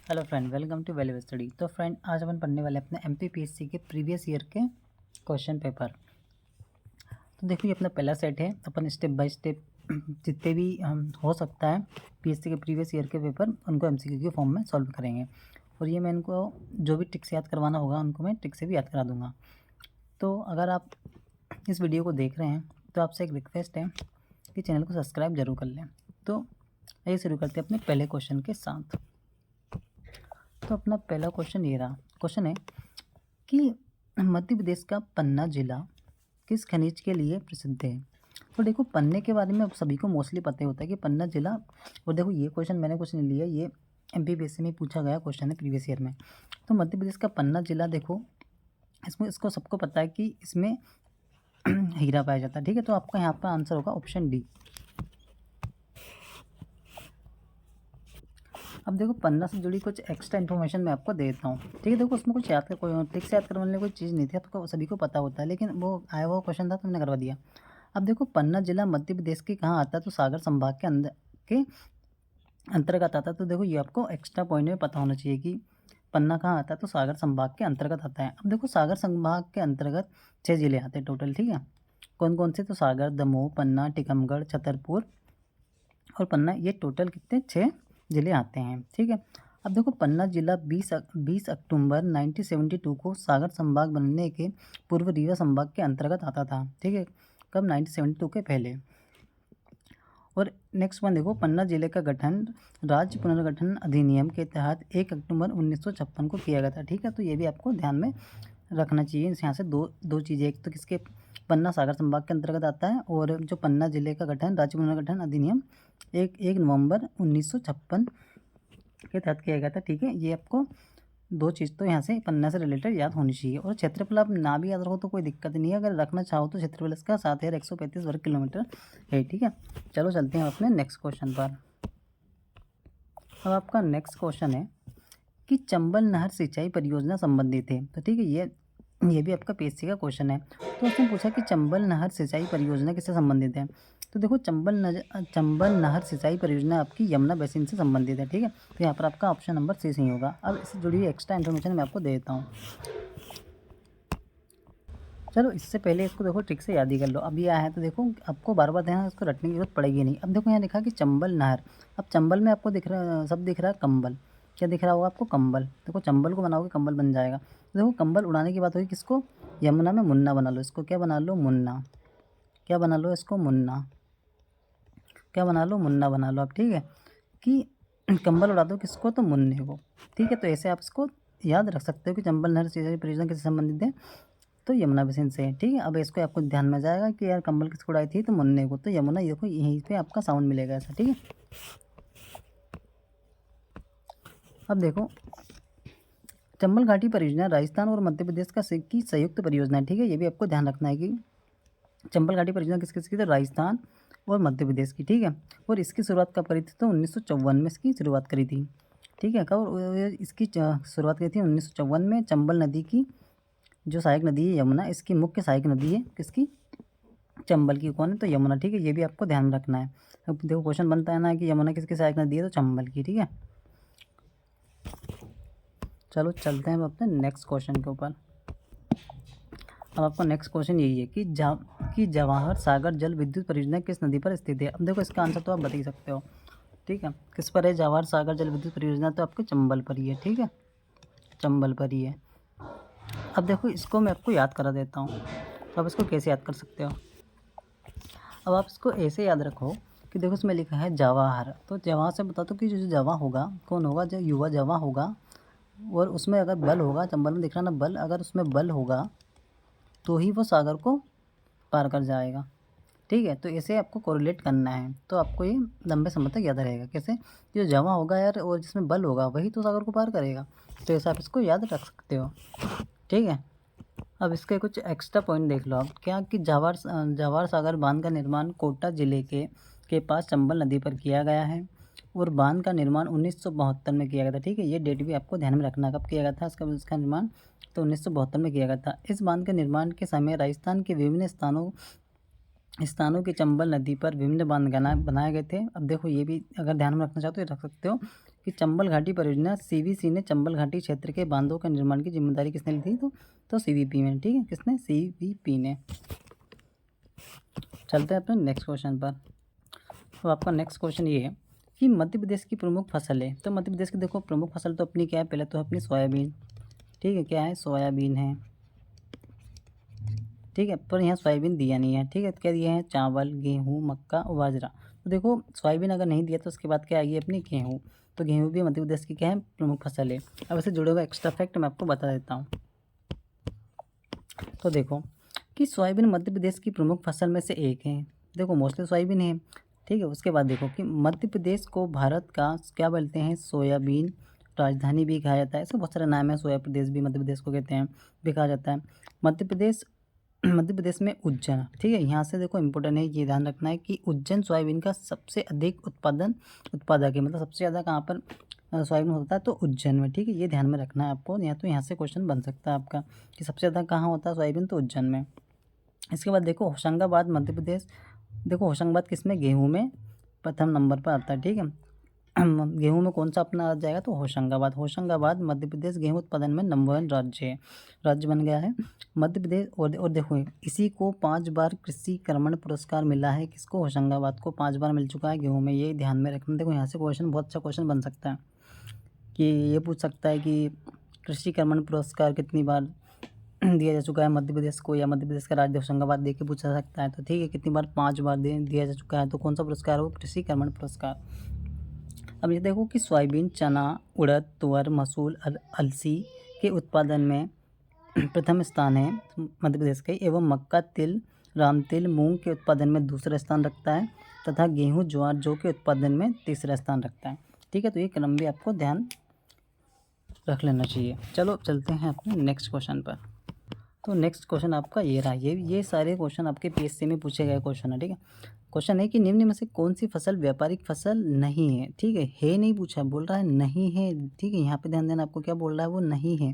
Hello friend, welcome to value study. तो friend, आज अपन पढ़ने वाले अपने एमपीपीएससी के प्रीवियस ईयर के क्वेश्चन पेपर। तो देखो, ये अपना पहला सेट है। अपन स्टेप बाय स्टेप जितने भी हो सकता है पीएससी के प्रीवियस ईयर के पेपर, उनको एमसीक्यू के फॉर्म में सॉल्व करेंगे। और ये मैं इनको जो भी ट्रिक्स याद करवाना होगा उनको मैं ट्रिक से भी याद करा दूँगा। तो अगर आप इस वीडियो को देख रहे हैं तो आपसे एक रिक्वेस्ट है कि चैनल को सब्सक्राइब जरूर कर लें। तो आइए शुरू करते हैं अपने पहले क्वेश्चन के साथ। तो अपना पहला क्वेश्चन ये रहा। क्वेश्चन है कि मध्य प्रदेश का पन्ना जिला किस खनिज के लिए प्रसिद्ध है। तो देखो, पन्ने के बारे में अब सभी को मोस्टली पता ही होता है कि पन्ना जिला। और देखो, ये क्वेश्चन मैंने कुछ नहीं लिया, ये एमपीपीएससी में पूछा गया क्वेश्चन है प्रीवियस ईयर में। तो मध्य प्रदेश का पन्ना जिला, देखो इसमें इसको सबको पता है कि इसमें हीरा पाया जाता है। ठीक है, तो आपका यहाँ पर आंसर होगा ऑप्शन डी। अब देखो, पन्ना से जुड़ी कुछ एक्स्ट्रा इन्फॉर्मेशन मैं आपको दे देता हूँ। ठीक है, देखो उसमें कुछ याद कर, कोई ट्रिक से याद करवाने कोई चीज़ नहीं थी, आपको सभी को पता होता है, लेकिन वो आया हुआ क्वेश्चन था तो मैंने करवा दिया। अब देखो, पन्ना जिला मध्य प्रदेश के कहाँ आता है, तो सागर संभाग के अंदर के अंतर्गत आता है। तो देखो, ये आपको एक्स्ट्रा पॉइंट में पता होना चाहिए कि पन्ना कहाँ आता है, तो सागर संभाग के अंतर्गत आता है। अब देखो, सागर संभाग के अंतर्गत 6 जिले आते हैं टोटल। ठीक है, कौन कौन से, तो सागर, दमोह, पन्ना, टीकमगढ़, छतरपुर और पन्ना, ये टोटल कितने 6 जिले आते हैं। ठीक है, अब देखो, पन्ना जिला 20 अक्टूबर 1972 को सागर संभाग बनने के पूर्व रीवा संभाग के अंतर्गत आता था। ठीक है, कब, 1972 के पहले। और नेक्स्ट वन देखो, पन्ना जिले का गठन राज्य पुनर्गठन अधिनियम के तहत 1 अक्टूबर 1956 को किया गया था। ठीक है, तो ये भी आपको ध्यान में रखना चाहिए। यहाँ से दो चीज़ें, एक तो किसके, पन्ना सागर संभाग के अंतर्गत आता है, और जो पन्ना जिले का गठन राज्य पुनर्गठन अधिनियम 1 नवंबर 1956 के तहत किया गया था। ठीक है, ये आपको दो चीज़ तो यहाँ से पन्ना से रिलेटेड याद होनी चाहिए। और क्षेत्रफल आप ना भी याद रखो तो कोई दिक्कत नहीं है, अगर रखना चाहो तो क्षेत्रफल इसका 7135 वर्ग किलोमीटर है। ठीक है, चलो चलते हैं अपने नेक्स्ट क्वेश्चन पर। अब आपका नेक्स्ट क्वेश्चन है कि चंबल नहर सिंचाई परियोजना संबंधित है। तो ठीक है, ये भी आपका पीएससी का क्वेश्चन है। तो उसने पूछा कि चंबल नहर सिंचाई परियोजना किससे संबंधित है। तो देखो, चंबल नहर सिंचाई परियोजना आपकी यमुना बेसिन से संबंधित है। ठीक है, तो यहाँ पर आपका ऑप्शन नंबर सी सही होगा। अब इससे जुड़ी हुई एक्स्ट्रा इन्फॉर्मेशन मैं आपको दे देता हूँ। चलो, इससे पहले इसको देखो ट्रिक से याद ही कर लो। अब ये आया है तो देखो, आपको बार बार ध्यान, इसको रटने की जरूरत पड़ेगी नहीं। अब देखो, यहाँ लिखा कि चंबल नहर। अब चंबल में आपको दिख रहा, सब दिख रहा है कंबल। क्या दिख रहा होगा आपको, कंबल। देखो, चंबल को बनाओगे कंबल बन जाएगा। तो देखो, कंबल उड़ाने की बात होगी किसको, यमुना में मुन्ना बना लो इसको। क्या बना लो, मुन्ना। क्या बना लो इसको, मुन्ना। क्या बना लो, मुन्ना बना लो आप। ठीक है, कि कंबल उड़ा दो किसको, तो मुन्ने को। ठीक है, तो ऐसे आप इसको याद रख सकते हो कि चंबल नहर सिंचाई परियोजना किससे संबंधित है, तो यमुना बेसिन से है। ठीक है, अब इसको आपको ध्यान में जाएगा कि यार कंबल किसको उड़ाई थी, तो मुन्ने को। तो यमुना, देखो यहीं पे आपका साउंड मिलेगा ऐसा। ठीक है, अब देखो, चंबल घाटी परियोजना राजस्थान और मध्य प्रदेश की संयुक्त परियोजना है। ठीक है, ये भी आपको ध्यान रखना है कि चंबल घाटी परियोजना किस किस की, तो राजस्थान और मध्य प्रदेश की। ठीक है, और इसकी शुरुआत कब करी थी, तो 1954 में इसकी शुरुआत करी थी। ठीक है, कब इसकी शुरुआत करी थी, 1954 में। चंबल नदी की जो सहायक नदी है यमुना, इसकी मुख्य सहायक नदी है किसकी, चंबल की। कौन है, तो यमुना। ठीक है, ये भी आपको ध्यान रखना है। अब देखो, क्वेश्चन बनता है ना कि यमुना किसकी सहायक नदी है, तो चंबल की। ठीक है, चलो चलते हैं अब अपने नेक्स्ट क्वेश्चन के ऊपर। अब आपका नेक्स्ट क्वेश्चन यही है कि जवाहर सागर जल विद्युत परियोजना किस नदी पर स्थित है। अब देखो, इसका आंसर तो आप बता ही सकते हो। ठीक है, किस पर है जवाहर सागर जल विद्युत परियोजना, तो आपके चंबल पर ही है। ठीक है, चंबल पर ही है। अब देखो, इसको मैं आपको याद करा देता हूँ। तो आप इसको कैसे याद कर सकते हो। अब आप इसको ऐसे याद रखो कि देखो, इसमें लिखा है जवाहर। तो जवाहर से बता दो कि जो जवा होगा कौन होगा, जो युवा जवा होगा, और उसमें अगर बल होगा, चंबल में दिख रहा ना बल, अगर उसमें बल होगा तो ही वो सागर को पार कर जाएगा। ठीक है, तो ऐसे आपको कोरिलेट करना है, तो आपको ये लंबे समय तक याद रहेगा। कैसे, जो जमा होगा यार और जिसमें बल होगा वही तो सागर को पार करेगा। तो ऐसा आप इसको याद रख सकते हो। ठीक है, अब इसके कुछ एक्स्ट्रा पॉइंट देख लो आप। क्या कि जवाहर सागर बांध का निर्माण कोटा जिले के पास चंबल नदी पर किया गया है, और बांध का निर्माण 1972 में किया गया था। ठीक है, ये डेट भी आपको ध्यान में रखना, कब किया गया था इसका निर्माण, तो 1972 में किया गया था। इस बांध के निर्माण के समय राजस्थान के विभिन्न स्थानों की चंबल नदी पर विभिन्न बांध बनाए गए थे। अब देखो, ये भी अगर ध्यान में रखना चाहो तो ये रख सकते हो कि कि चंबल घाटी परियोजना सीवीसी ने चंबल घाटी क्षेत्र के बांधों का निर्माण की जिम्मेदारी किसने ली थी? तो सीवीपी में, ठीक है, किसने? सीवीपी ने। चलते हैं अपने नेक्स्ट क्वेश्चन पर। तो आपका नेक्स्ट क्वेश्चन ये है कि मध्य प्रदेश की प्रमुख फसल है। तो मध्य प्रदेश की देखो प्रमुख फसल तो अपनी क्या है? पहले तो अपनी सोयाबीन, ठीक है, क्या है? सोयाबीन है, ठीक है, पर यहाँ सोयाबीन दिया नहीं है, ठीक है, क्या दिया है? चावल, गेहूँ, मक्का और बाजरा। तो देखो सोयाबीन अगर नहीं दिया तो उसके बाद क्या आएगी? अपनी गेहूँ। तो गेहूँ भी मध्य प्रदेश की क्या है? प्रमुख फसल है। अब इससे जुड़े हुए एक्स्ट्रा फैक्ट मैं आपको बता देता हूँ। तो देखो कि सोयाबीन मध्य प्रदेश की प्रमुख फसल में से एक है। देखो मोस्टली सोयाबीन है, ठीक है। उसके बाद देखो कि मध्य प्रदेश को भारत का क्या बोलते हैं? सोयाबीन राजधानी भी कहा जाता है। ऐसे बहुत सारे नाम है, सोया प्रदेश भी मध्य प्रदेश को कहते हैं, भी कहा जाता है। मध्य प्रदेश में उज्जैन, ठीक है, यहाँ से देखो इंपॉर्टेंट है, ये ध्यान रखना है कि उज्जैन सोयाबीन का सबसे अधिक उत्पादक है। मतलब सबसे ज़्यादा कहाँ पर सोयाबीन होता है? तो उज्जैन में, ठीक है, ये ध्यान में रखना है आपको। या तो यहाँ से क्वेश्चन बन सकता है आपका कि सबसे ज़्यादा कहाँ होता है सोयाबीन? तो उज्जैन में। इसके बाद देखो होशंगाबाद मध्य प्रदेश, देखो होशंगाबाद किसमें? गेहूँ में प्रथम नंबर पर आता है, ठीक है। गेहूँ में कौन सा अपना आ जाएगा? तो होशंगाबाद मध्य प्रदेश गेहूँ उत्पादन में नंबर 1 राज्य बन गया है मध्य प्रदेश। और देखो इसी को 5 बार कृषि कर्मण पुरस्कार मिला है। किसको? होशंगाबाद को 5 बार मिल चुका है गेहूँ में, ये ध्यान में रखना। देखो यहाँ से क्वेश्चन बहुत अच्छा क्वेश्चन बन सकता है कि ये पूछ सकता है कि कृषि कर्मण पुरस्कार कितनी बार दिया जा चुका है मध्य प्रदेश को, या मध्य प्रदेश का राज्य होशंगाबाद दे के पूछा सकता है। तो ठीक है, कितनी बार? 5 बार दिया जा चुका है। तो कौन सा पुरस्कार हो? कृषि कर्मण पुरस्कार। अब ये देखो कि सोयाबीन, चना, उड़द, तुअर, मसूर, अलसी के उत्पादन में प्रथम स्थान है मध्य प्रदेश के, एवं मक्का, तिल, राम तिल, मूंग के उत्पादन में दूसरा स्थान रखता है, तथा गेहूं, ज्वार, जौ के उत्पादन में तीसरा स्थान रखता है, ठीक है। तो ये क्रम भी आपको ध्यान रख लेना चाहिए। चलो चलते हैं अपने नेक्स्ट क्वेश्चन पर। तो नेक्स्ट क्वेश्चन आपका ये रहा, ये सारे क्वेश्चन आपके पीएससी में पूछे गए क्वेश्चन है, ठीक है। क्वेश्चन है कि निम्न में से कौन सी फसल व्यापारिक फसल नहीं है, ठीक है नहीं पूछा, बोल रहा है नहीं है, ठीक है। यहाँ पे ध्यान देना, आपको क्या बोल रहा है? वो नहीं है,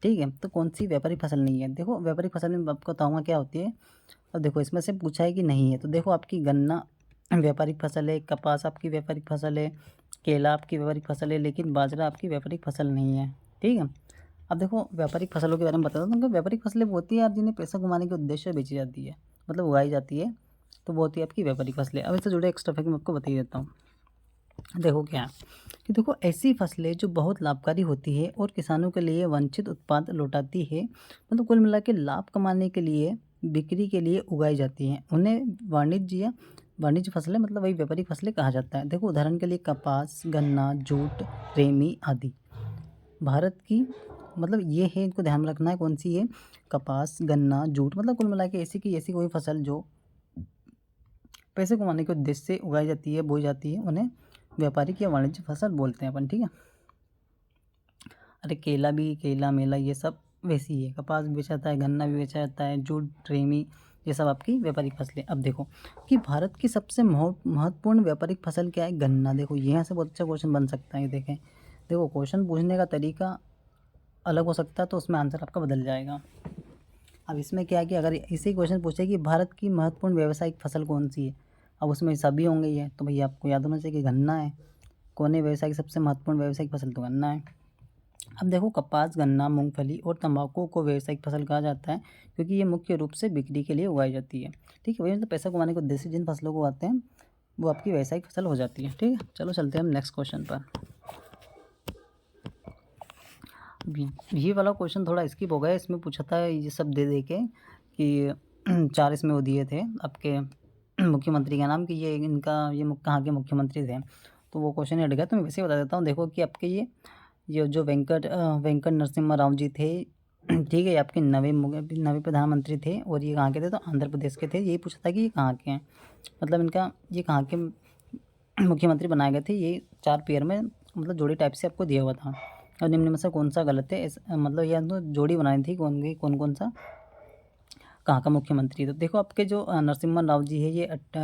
ठीक है। तो कौन सी व्यापारिक फसल नहीं है? देखो व्यापारिक फसल में आपको बताऊँगा क्या होती है। अब देखो इसमें से पूछा है कि नहीं है, तो देखो आपकी गन्ना व्यापारिक फसल है, कपास आपकी व्यापारिक फसल है, केला आपकी व्यापारिक फसल है, लेकिन बाजरा आपकी व्यापारिक फसल नहीं है, ठीक है। अब देखो व्यापारिक फसलों के बारे में बताता हूँ। तो व्यापारिक फसलें वो होती है आप जिन्हें पैसा कमाने के उद्देश्य से बेची जाती है, मतलब उगाई जाती है, तो वो होती है आपकी व्यापारिक फसलें। अब इससे जुड़े एक्स्ट्रा फैक्ट मैं आपको बता ही देता हूँ। देखो क्या है कि देखो ऐसी फसलें जो बहुत लाभकारी होती है और किसानों के लिए वांछित उत्पाद लौटाती है, मतलब कुल मिला के लाभ कमाने के लिए, बिक्री के लिए उगाई जाती हैं, उन्हें वाणिज्य फसलें, मतलब वही व्यापारिक फसलें कहा जाता है। देखो उदाहरण के लिए कपास, गन्ना, जूट, रेमी आदि भारत की, मतलब ये है, इनको ध्यान में रखना है। कौन सी है? कपास, गन्ना, जूट, मतलब कुल मिला के ऐसी कोई फसल जो पैसे कमाने के उद्देश्य से उगाई जाती है, बोई जाती है, उन्हें व्यापारिक या वाणिज्य फसल बोलते हैं अपन, ठीक है। अरे केला मेला ये सब वैसी है, कपास भी बेचा जाता है, गन्ना भी बेचा जाता है, जूट, रेमी, ये सब आपकी व्यापारिक फसलें। अब देखो कि भारत की सबसे महत्वपूर्ण व्यापारिक फसल क्या है? गन्ना। देखो यहाँ से बहुत अच्छा क्वेश्चन बन सकता है। देखें, देखो क्वेश्चन पूछने का तरीका अलग हो सकता है, तो उसमें आंसर आपका बदल जाएगा। अब इसमें क्या है कि अगर इसी क्वेश्चन पूछे कि भारत की महत्वपूर्ण व्यावसायिक फसल कौन सी है, अब उसमें सभी होंगे ये, तो भैया आपको याद होना चाहिए कि गन्ना है। कौन है व्यवसाय की सबसे महत्वपूर्ण व्यावसायिक फसल? तो गन्ना है। अब देखो कपास, गन्ना, मूंगफली और तंबाकू को व्यावसायिक फसल कहा जाता है, क्योंकि ये मुख्य रूप से बिक्री के लिए उगाई जाती है, ठीक है। वही मतलब पैसा कमाने के उद्देश्य से जिन फसलों को उगाते हैं वो आपकी व्यावसायिक फसल हो जाती है, ठीक है। चलो चलते हैं हम नेक्स्ट क्वेश्चन पर। ये वाला क्वेश्चन थोड़ा स्किप हो गया, इसमें पूछा था ये सब दे के कि 4 इसमें वो दिए थे आपके मुख्यमंत्री का नाम, कि ये कहाँ के मुख्यमंत्री थे, तो वो क्वेश्चन हट गया। तो मैं वैसे ही बता देता हूँ। देखो कि आपके ये जो वेंकट नरसिम्हा राव जी थे, ठीक है, ये आपके नवे प्रधानमंत्री थे, और ये कहाँ के थे? तो आंध्र प्रदेश के थे। यही पूछा था कि ये कहाँ के हैं, मतलब इनका ये कहाँ के मुख्यमंत्री बनाए गए थे। ये 4 पेयर में मतलब जोड़ी टाइप से आपको दिया हुआ था, और निम्न में से कौन सा गलत है? मतलब ये तो जोड़ी बनाई थी, कौन सा कहाँ का मुख्यमंत्री। तो देखो आपके जो नरसिम्हा राव जी है,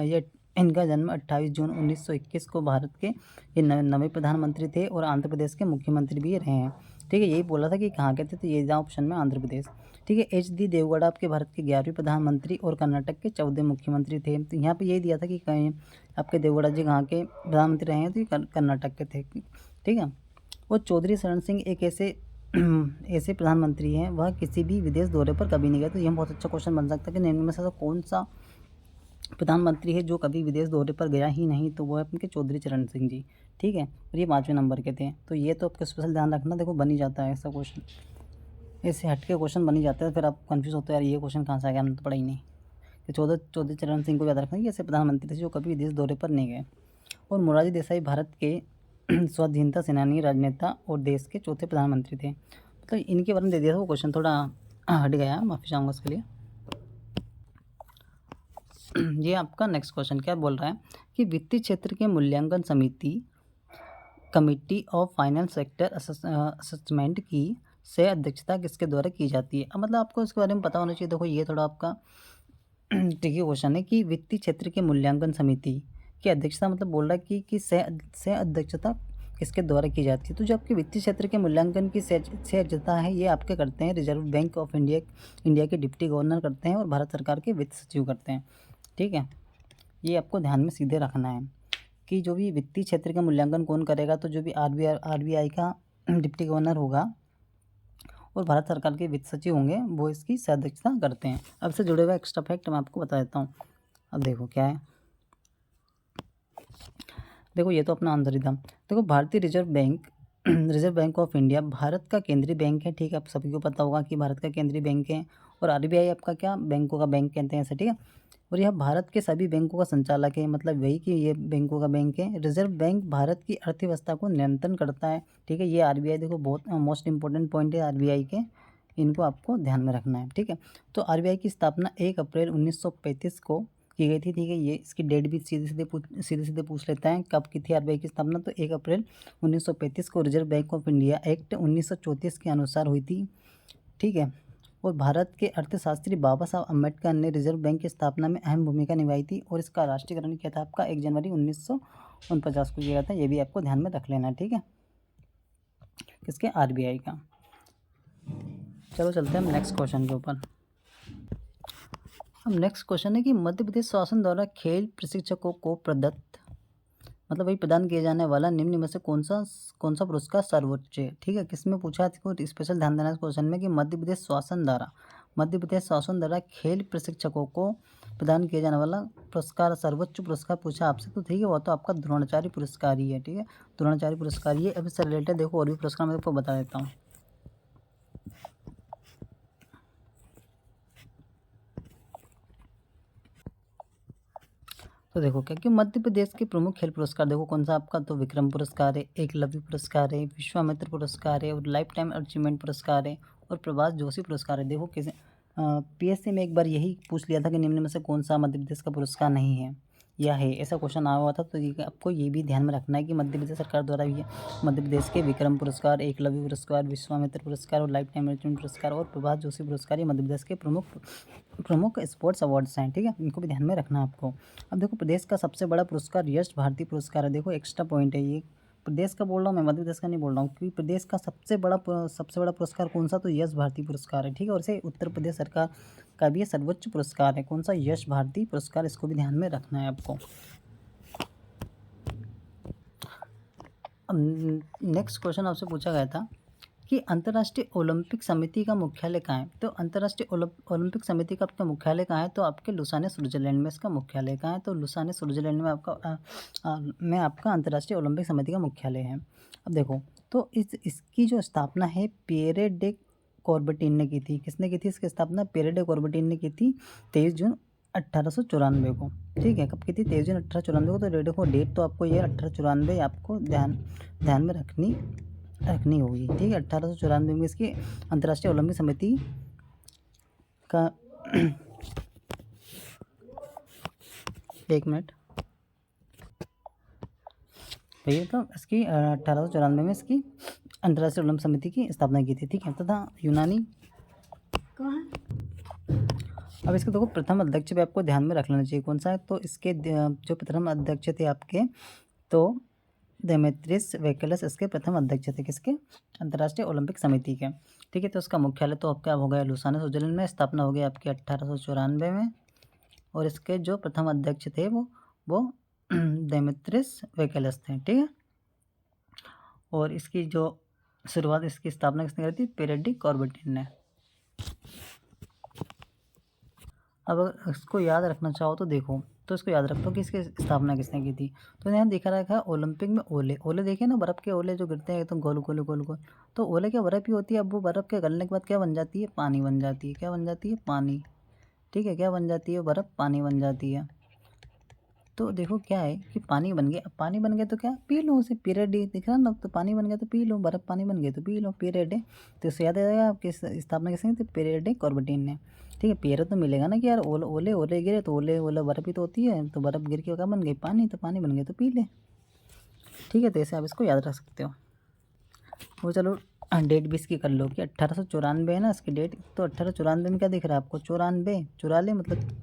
ये इनका जन्म 28 जून 1921 को भारत के ये नवे प्रधानमंत्री थे, और आंध्र प्रदेश के मुख्यमंत्री भी रहे हैं, ठीक है। यही बोला था कि कहाँ के थे, तो ये ऑप्शन में आंध्र प्रदेश, ठीक है। एच.डी. देवगौड़ा आपके भारत के 11वें प्रधानमंत्री और कर्नाटक के 14वें मुख्यमंत्री थे। तो यहाँ पे यही दिया था कि कहीं आपके देवगौड़ा जी कहाँ के प्रधानमंत्री रहे हैं, तो ये कर्नाटक के थे, ठीक है। और चौधरी चरण सिंह एक ऐसे ऐसे प्रधानमंत्री हैं, वह किसी भी विदेश दौरे पर कभी नहीं गए। तो ये बहुत अच्छा क्वेश्चन बन सकता है कि निम्न में से ऐसा कौन सा प्रधानमंत्री है जो कभी विदेश दौरे पर गया ही नहीं, तो वो है अपने चौधरी चरण सिंह जी। ठीक है, और ये 5वें नंबर के थे। तो ये तो आपका स्पेशल ध्यान रखना, देखो बन ही जाता है ऐसा क्वेश्चन, ऐसे हट के क्वेश्चन बन ही जाता है। फिर आप कन्फ्यूज़ होते हैं यार ये क्वेश्चन कहाँ से आ गया, हमने तो पढ़ा ही नहीं। कि चौधरी चरण सिंह को याद रखना कि ऐसे प्रधानमंत्री थे जो कभी विदेश दौरे पर नहीं गए। और मोरारजी देसाई भारत के स्वाधीनता सेनानी, राजनेता और देश के चौथे प्रधानमंत्री थे। तो इनके बारे में दे दिया था, वो क्वेश्चन थोड़ा हट गया, माफ़ी चाहूँगा उसके लिए। ये आपका नेक्स्ट क्वेश्चन क्या बोल रहा है कि वित्तीय क्षेत्र के मूल्यांकन समिति, committee of finance sector assessment की से अध्यक्षता किसके द्वारा की जाती है। अब मतलब आपको इसके बारे में पता होना चाहिए। देखो ये थोड़ा आपका ट्रिकी क्वेश्चन है कि वित्तीय क्षेत्र के मूल्यांकन समिति की अध्यक्षता मतलब बोल रहा है कि से अध्यक्षता किसके द्वारा की जाती है। तो जो आपके वित्तीय क्षेत्र के मूल्यांकन की से अध्यक्षता है, ये आपके करते हैं रिजर्व बैंक ऑफ इंडिया के डिप्टी गवर्नर करते हैं और भारत सरकार के वित्त सचिव करते हैं। ठीक है, ये आपको ध्यान में सीधे रखना है कि जो भी वित्तीय क्षेत्र का मूल्यांकन कौन करेगा, तो जो भी आरबीआई का डिप्टी गवर्नर होगा और भारत सरकार के वित्त सचिव होंगे, वो इसकी अध्यक्षता करते हैं। अब से जुड़े हुए एक्स्ट्रा फैक्ट मैं आपको बता देता हूँ। अब देखो क्या है, देखो ये तो अपना आंसर ही था। देखो भारतीय reserve bank of India Bharat का केंद्रीय बैंक है। ठीक है, आप सभी को पता होगा कि भारत का केंद्रीय बैंक है। और आरबीआई आपका क्या, बैंकों का बैंक कहते हैं ऐसे। ठीक है, और यह भारत के सभी बैंकों का संचालक है, मतलब वही कि ये बैंकों का बैंक है। रिजर्व बैंक भारत की अर्थव्यवस्था को नियंत्रण करता है। ठीक है, ये आरबीआई देखो बहुत मोस्ट इंपॉर्टेंट पॉइंट है आरबीआई के, इनको आपको ध्यान में रखना है। ठीक है, तो आरबीआई की स्थापना 1 अप्रैल 1935 को की गई थी। ठीक है, ये इसकी डेट भी सीधे सीधे पूछ लेता है कब की थी आरबीआई की स्थापना, तो 1 अप्रैल 1935 को reserve bank of India act 1934 के अनुसार हुई थी। ठीक है, और भारत के अर्थशास्त्री बाबा साहब अम्बेडकर ने रिजर्व बैंक की स्थापना में अहम भूमिका निभाई थी और इसका राष्ट्रीयकरण किया था आपका 1 जनवरी 1949 को किया था। ये भी आपको ध्यान में रख लेना है। ठीक है, किसके, आरबीआई का। चलो चलते हैं हम नेक्स्ट क्वेश्चन के ऊपर। अब नेक्स्ट क्वेश्चन है कि मध्य प्रदेश शासन द्वारा खेल प्रशिक्षकों को प्रदत्त मतलब वही प्रदान किया जाने वाला निम्न में से कौन सा पुरस्कार सर्वोच्च है। ठीक है, किसमें पूछा है, स्पेशल ध्यान देना इस क्वेश्चन में कि मध्य प्रदेश शासन द्वारा खेल प्रशिक्षकों को प्रदान किया जाने वाला पुरस्कार, सर्वोच्च पुरस्कार पूछा आपसे, तो ठीक है वो तो आपका द्रोणाचार्य पुरस्कार ही है। ठीक है, द्रोणाचार्य पुरस्कार ही है। अब इससे रिलेटेड देखो और भी पुरस्कार मैं आपको बता देता हूँ। तो देखो क्या कि मध्य प्रदेश के प्रमुख खेल पुरस्कार देखो कौन सा आपका, तो विक्रम पुरस्कार है, एकलव्य पुरस्कार है, विश्वामित्र पुरस्कार है और लाइफ टाइम अचीवमेंट पुरस्कार है और प्रभास जोशी पुरस्कार है। देखो किसी पीएससी में एक बार यही पूछ लिया था कि निम्न में से कौन सा मध्य प्रदेश का पुरस्कार नहीं है या है, ऐसा क्वेश्चन आया हुआ था। तो ये आपको ये भी ध्यान में रखना है कि मध्य प्रदेश सरकार द्वारा भी मध्य प्रदेश के विक्रम पुरस्कार, एकलव्य पुरस्कार, विश्वामित्र पुरस्कार और लाइफ टाइम अचीवमेंट पुरस्कार और प्रभास जोशी पुरस्कार ये मध्य प्रदेश के प्रमुख स्पोर्ट्स अवार्ड्स हैं। ठीक है, इनको भी ध्यान में रखना है आपको। अब देखो प्रदेश का सबसे बड़ा पुरस्कार यश भारती पुरस्कार है। देखो एक्स्ट्रा पॉइंट है, ये प्रदेश का बोल रहा हूँ मैं, मध्य प्रदेश का नहीं बोल रहा हूँ, क्योंकि प्रदेश का सबसे बड़ा पुरस्कार कौन सा, तो यश भारती पुरस्कार है। ठीक है, और इसे उत्तर प्रदेश सरकार का भी सर्वोच्च पुरस्कार है। कौन सा, यश भारती पुरस्कार, इसको भी ध्यान में रखना है आपको। अब नेक्स्ट क्वेश्चन आपसे पूछा गया था कि अंतर्राष्ट्रीय ओलंपिक समिति का मुख्यालय कहाँ है। तो अंतर्राष्ट्रीय ओलंपिक समिति का आपका मुख्यालय कहाँ है, तो आपके लुसाने स्विट्जरलैंड में इसका मुख्यालय कहाँ है, तो लुसाने स्विट्जरलैंड में आपका अंतर्राष्ट्रीय ओलंपिक समिति का मुख्यालय है। अब देखो तो इसकी जो स्थापना है पियरे डे कॉर्बेटिन ने की थी। किसने की थी इसकी स्थापना, पियरे डे कॉर्बेटिन ने की थी 23 जून 1894 को। ठीक है, कब की थी, 23 जून 1894 को। तो देखो डेट तो आपको ये 1894 आपको ध्यान में रखनी होगी। ठीक है, 1894 में इसकी अंतर्राष्ट्रीय ओलंपिक समिति का एक मिनट भैया, तो इसकी 1894 में इसकी अंतर्राष्ट्रीय ओलंपिक समिति की स्थापना की थी। ठीक है, तथा यूनानी अब इसके देखो प्रथम अध्यक्ष भी आपको ध्यान में रख लेना चाहिए कौन सा है, तो इसके जो प्रथम अध्यक्ष थे आपके, तो देमेत्रियस वैकलस इसके प्रथम अध्यक्ष थे, किसके, अंतर्राष्ट्रीय ओलंपिक समिति के। ठीक है, तो इसका मुख्यालय तो आपका हो गया लुसाने स्विट्जरलैंड में, स्थापना हो गई आपकी 1894 में, और इसके जो प्रथम अध्यक्ष थे वो देमेत्रियस वैकलस थे। ठीक है, और इसकी जो शुरुआत, इसकी स्थापना किसने करी थी? पीरियड कॉर्बेटिन ने। अब अगर इसको याद रखना चाहो तो देखो, तो इसको याद रखो कि इसकी स्थापना किसने की थी। तो यहाँ दिखा रखा है ओलंपिक में ओले। ओले देखे ना, बर्फ़ के ओले जो गिरते हैं एकदम गोल गोल गोल गोल। तो ओले क्या बर्फ़ ही होती है। अब वो बर्फ़ के गलने के बाद क्या बन जाती है? पानी बन जाती है। क्या बन जाती है? पानी। ठीक है, क्या बन जाती है? बर्फ़ पानी बन जाती है। तो देखो क्या है कि पानी बन गया। अब पानी बन गया तो क्या? पी लो उसे। पीरियड ही दिख रहा ना, तो पानी बन गया तो पी लो। बर्फ़ पानी बन गया तो पी लो। पीरियड है। तो इससे याद आएगा आपकी स्थापना किसने की थी? पीरियड कॉर्बेटिन ने। ठीक है, पीरियड तो मिलेगा ना कि यार ओले ओले ओले गिरे तो ओले ओले बर्फ़ ही तो होती है। तो बर्फ़ गिर के क्या बन गई? पानी। तो पानी बन गया तो पी ले। ठीक है, तो ऐसे आप इसको याद रख सकते हो। वो चलो डेट भी इसकी कर लो कि 1894 है ना इसकी डेट। तो 1894 में क्या दिख रहा है आपको? 94। चुरा ले, मतलब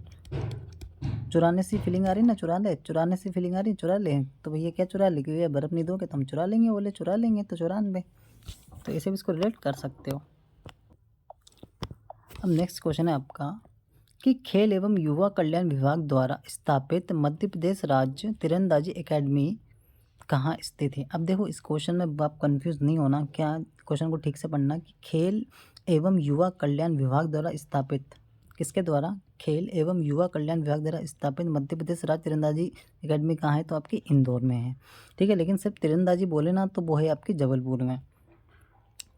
चुराने सी फीलिंग आ रही ना, चुरा ले। चुराने सी फीलिंग आ रही, चुरा ले। तो भैया क्या चुरा ले? क्योंकि बर्फ़ नहीं दोगे तो हम चुरा लेंगे, ओले चुरा लेंगे। तो 94। तो ऐसे भी इसको रिलेट कर सकते हो। अब नेक्स्ट क्वेश्चन है आपका कि खेल एवं युवा कल्याण विभाग द्वारा स्थापित मध्य प्रदेश राज्य तीरंदाजी एकेडमी कहाँ स्थित है? अब देखो इस क्वेश्चन में आप कंफ्यूज नहीं होना, क्या क्वेश्चन को ठीक से पढ़ना कि खेल एवं युवा कल्याण विभाग द्वारा स्थापित, किसके द्वारा? खेल एवं युवा कल्याण विभाग द्वारा स्थापित मध्य प्रदेश राज्य तीरंदाजी एकेडमी कहाँ है? तो आपकी इंदौर में है। ठीक है, लेकिन सिर्फ तीरंदाजी बोले ना तो वो है आपकी जबलपुर में।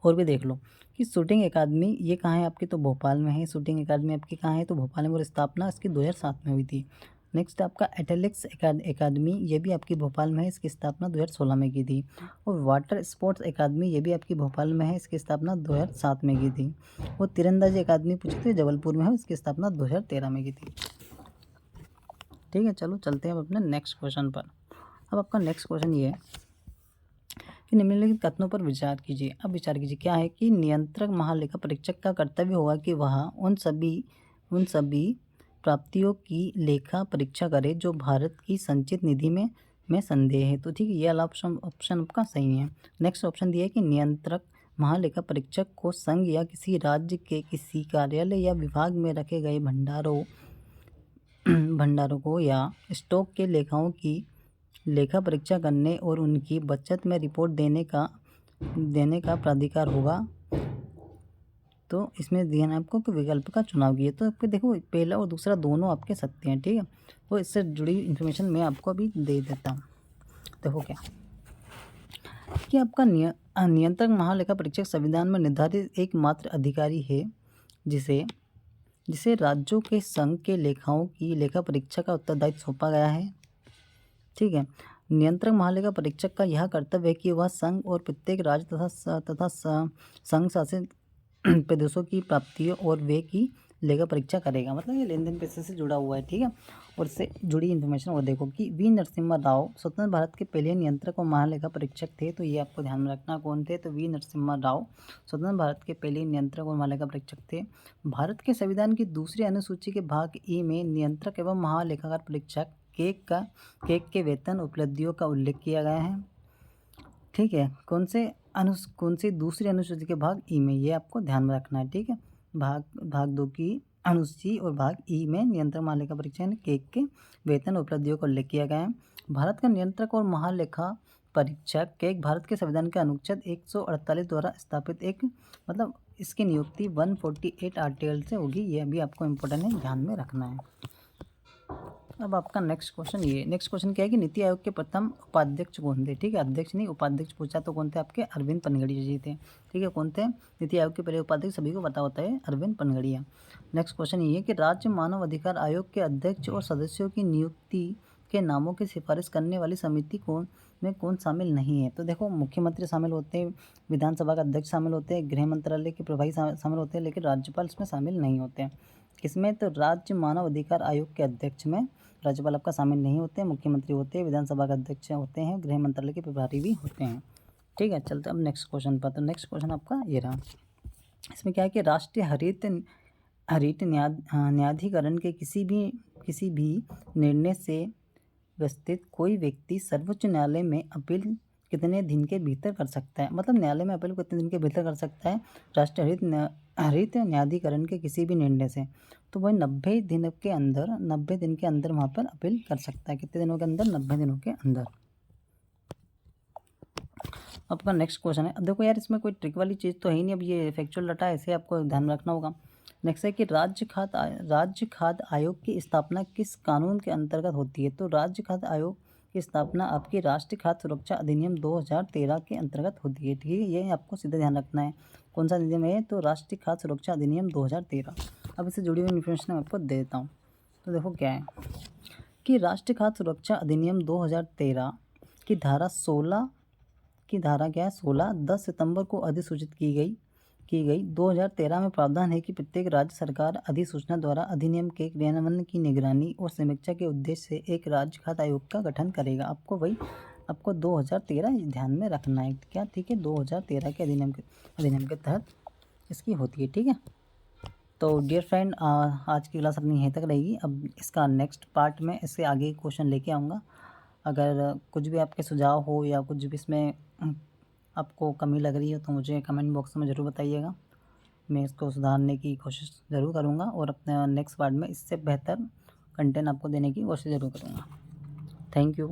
और भी देख लो कि शूटिंग एकेडमी ये कहाँ है आपकी? तो भोपाल में है। शूटिंग एकेडमी आपकी कहाँ है? तो भोपाल में। और स्थापना इसकी 2007 में हुई थी। नेक्स्ट आपका एथलेटिक्स एकेडमी, ये भी आपकी भोपाल में है। इसकी स्थापना 2016 में की थी। और वाटर स्पोर्ट्स एकेडमी, ये भी आपकी भोपाल में है। इसकी स्थापना 2007 में की थी। और तीरंदाजी एकेडमी पूछी थी, जबलपुर में है। इसकी स्थापना 2013 में की थी। ठीक है, चलो चलते हैं अब अपने नेक्स्ट क्वेश्चन पर। अब आपका नेक्स्ट क्वेश्चन ये है कि निम्नलिखित कथनों पर विचार कीजिए। अब विचार कीजिए क्या है कि नियंत्रक महालेखा परीक्षक का कर्तव्य होगा कि वह उन सभी प्राप्तियों की लेखा परीक्षा करे जो भारत की संचित निधि में संदेह है। तो ठीक है, ये वाला ऑप्शन आपका सही है। नेक्स्ट ऑप्शन दिया है कि नियंत्रक महालेखा परीक्षक को संघ या किसी राज्य के किसी कार्यालय या विभाग में रखे गए भंडारों को या स्टॉक के लेखाओं की लेखा परीक्षा करने और उनकी बचत में रिपोर्ट देने का प्राधिकार होगा। तो इसमें दिया है आपको कि विकल्प का चुनाव कीजिए। तो आपके देखो पहला और दूसरा दोनों आपके सत्य हैं। ठीक है, तो इससे जुड़ी इन्फॉर्मेशन मैं आपको अभी दे देता हूँ। देखो क्या कि आपका नियंत्रक महालेखा परीक्षक संविधान में निर्धारित एकमात्र अधिकारी है जिसे राज्यों के संघ के लेखाओं की लेखा परीक्षा का उत्तरदायित्व सौंपा गया है। ठीक है, नियंत्रक महालेखा परीक्षक का यह कर्तव्य है कि वह संघ और प्रत्येक राज्य तथा संघ शासित प्रदेशों की प्राप्तियों और वे की लेखा परीक्षा करेगा। मतलब ये लेन देन पैसे से जुड़ा हुआ है। ठीक है, और इससे जुड़ी इन्फॉर्मेशन और देखो कि वी नरसिम्हा राव स्वतंत्र भारत के पहले नियंत्रक और महालेखा परीक्षक थे। तो ये आपको ध्यान में रखना कौन थे? तो वी नरसिम्हा राव स्वतंत्र भारत के पहले नियंत्रक और महालेखा परीक्षक थे। भारत के संविधान की दूसरी अनुसूची के भाग ई में नियंत्रक एवं महालेखाकार परीक्षक केक के वेतन उपलब्धियों का उल्लेख किया गया है। ठीक है, कौन सी दूसरी अनुसूची के भाग ई में, ये आपको ध्यान में रखना है। ठीक है, भाग 2 की अनुसूची और भाग ई में नियंत्रक महालेखा परीक्षक ने केक के वेतन उपलब्धियों का उल्लेख किया गया है। भारत का नियंत्रक और महालेखा परीक्षक केक भारत के संविधान के अनुच्छेद 148 द्वारा स्थापित एक, मतलब इसकी नियुक्ति 148 आर्टिकल से होगी। ये भी आपको इम्पोर्टेंट है, ध्यान में रखना है। अब आपका नेक्स्ट क्वेश्चन क्या है कि नीति आयोग के प्रथम उपाध्यक्ष कौन थे? ठीक है, अध्यक्ष नहीं उपाध्यक्ष पूछा तो कौन थे? आपके अरविंद पनगड़िया जी थे। ठीक है, कौन थे? नीति आयोग के पहले उपाध्यक्ष सभी को पता होता है, अरविंद पनगड़िया। नेक्स्ट क्वेश्चन ये है कि राज्य मानव अधिकार आयोग के अध्यक्ष और सदस्यों की नियुक्ति के नामों की सिफारिश करने वाली समिति कौन शामिल नहीं है? तो देखो मुख्यमंत्री शामिल होते हैं, विधानसभा का अध्यक्ष शामिल होते हैं, गृह मंत्रालय के प्रभारी शामिल होते हैं, लेकिन राज्यपाल इसमें शामिल नहीं होते हैं। किसमें? तो राज्य मानव अधिकार आयोग के अध्यक्ष में राज्यपाल आपका शामिल नहीं होते, मुख्यमंत्री होते हैं, विधानसभा के अध्यक्ष होते हैं, गृह मंत्रालय के प्रभारी भी होते हैं। ठीक है, चलते अब नेक्स्ट क्वेश्चन पर। तो नेक्स्ट क्वेश्चन आपका ये रहा। इसमें क्या है कि राष्ट्रीय हरित न्यायाधिकरण के किसी भी निर्णय से व्यवस्थित कोई व्यक्ति सर्वोच्च न्यायालय में अपील कितने दिन के भीतर कर सकता है? मतलब न्यायालय में अपील कितने दिन के भीतर कर सकता है राष्ट्रीय हरित न्यायाधिकरण के किसी भी निर्णय से? तो वह 90 दिन के अंदर वहाँ पर अपील कर सकता है। कितने दिनों के अंदर? 90 दिनों के अंदर। आपका नेक्स्ट क्वेश्चन है। अब देखो यार, इसमें कोई ट्रिक वाली चीज़ तो है ही नहीं, अब ये फैक्चुअल डाटा है, इसे आपको ध्यान में रखना होगा। नेक्स्ट है कि राज्य खाद्य आयोग की स्थापना किस कानून के अंतर्गत होती है? तो राज्य खाद्य आयोग की स्थापना आपकी राष्ट्रीय खाद्य सुरक्षा अधिनियम 2013 के अंतर्गत होती है। ठीक है, ये आपको सीधा ध्यान रखना है। कौन सा अधिनियम है? तो राष्ट्रीय खाद्य सुरक्षा अधिनियम 2013। अब इससे जुड़ी हुई इन्फॉर्मेशन मैं आपको दे देता हूँ। तो देखो क्या है कि राष्ट्रीय खाद्य सुरक्षा अधिनियम 2013 की धारा 16 की धारा क्या है 16 10 सितंबर को अधिसूचित की गई 2013 में प्रावधान है कि प्रत्येक राज्य सरकार अधिसूचना द्वारा अधिनियम के क्रियान्वयन की निगरानी और समीक्षा के उद्देश्य से एक राज्य खाद्य आयोग का गठन करेगा। आपको 2013 ध्यान में रखना है क्या? ठीक है, 2013 के अधिनियम के तहत इसकी होती है। ठीक है, तो डियर फ्रेंड, आज की क्लास अपनी यहीं तक रहेगी। अब इसका नेक्स्ट पार्ट में इससे आगे क्वेश्चन लेके आऊँगा। अगर कुछ भी आपके सुझाव हो या कुछ भी इसमें आपको कमी लग रही हो तो मुझे कमेंट बॉक्स में ज़रूर बताइएगा। मैं इसको सुधारने की कोशिश ज़रूर करूँगा और अपने नेक्स्ट पार्ट में इससे बेहतर कंटेंट आपको देने की कोशिश ज़रूर करूँगा। Thank you.